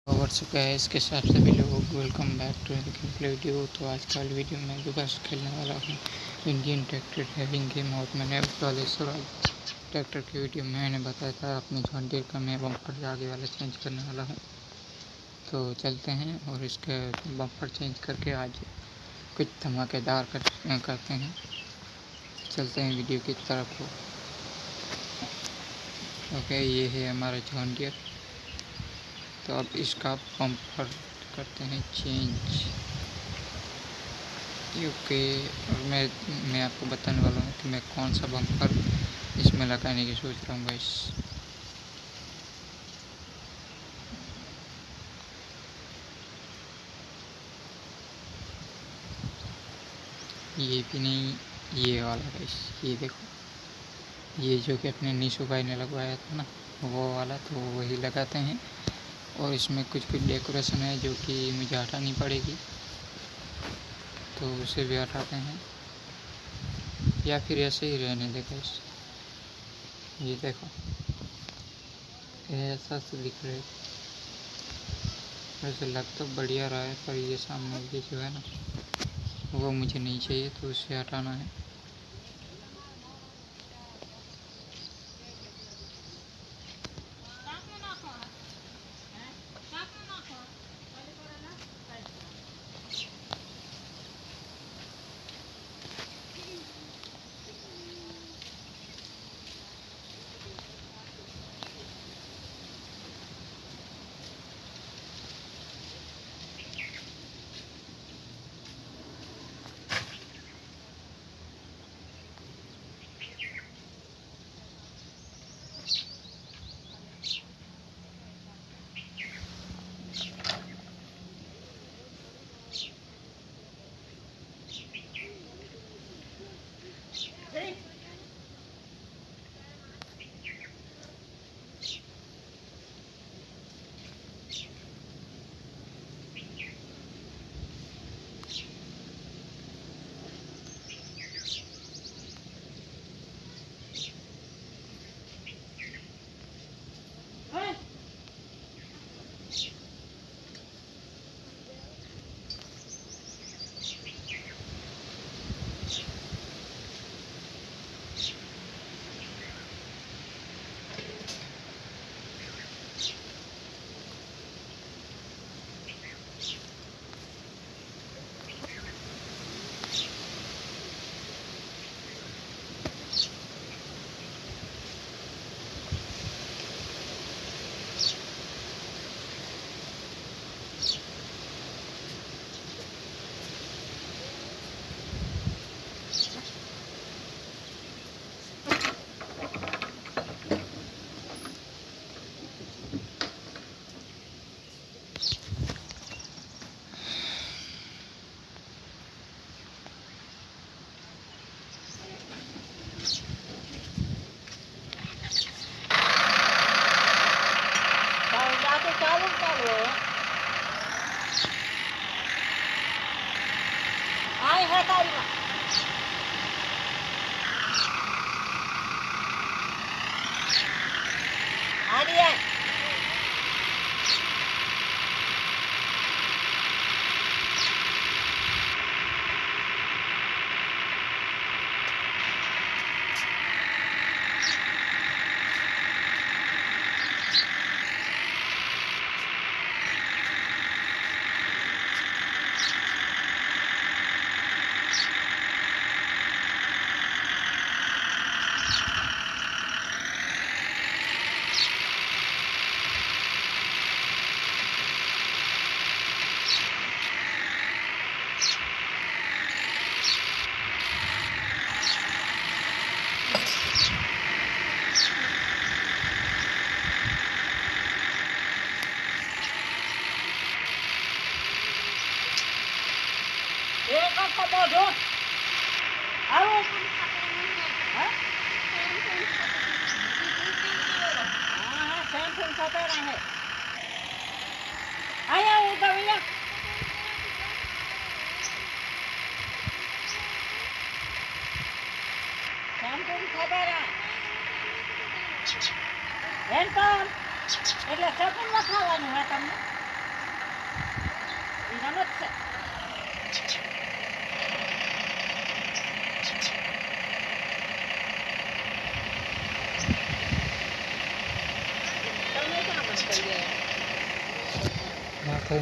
Over चुका है इसके साथ सभी लोग वेलकम बैक टू वीडियो। तो आज का वीडियो में दोबारा खेलने वाला हूँ इंडियन ट्रैक्टर ड्राइविंग गेम। और मैंने वाले ट्रैक्टर की वीडियो में मैंने बताया था अपने जॉन डीयर का मैं बम्पर आगे वाला चेंज करने वाला हूँ। तो चलते हैं और इसके बम्पर चेंज करके आज कुछ धमाकेदार करते हैं। चलते हैं वीडियो की तरफ। ओके, ये है हमारा जॉन डीयर। तो अब इसका बम्पर करते हैं चेंज। ओके, और मैं आपको बताने वाला हूँ कि मैं कौन सा बम्पर इसमें लगाने की सोच रहा हूँ गाइस। ये भी नहीं, ये वाला गाइस, ये देखो, ये जो कि अपने नीशू भाई ने लगवाया था ना, वो वाला। तो वही लगाते हैं। और इसमें कुछ कुछ डेकोरेशन है जो कि मुझे हटानी पड़ेगी, तो उसे भी हटाते हैं या फिर ऐसे ही रहने देगा इस। ये देखो, ऐसा से दिख रहा है। वैसे लग तो बढ़िया रहा है, पर ये सामने ये जो है ना, वो मुझे नहीं चाहिए, तो उसे हटाना है। એટલે સપન લખાવાનું હે તમને माथा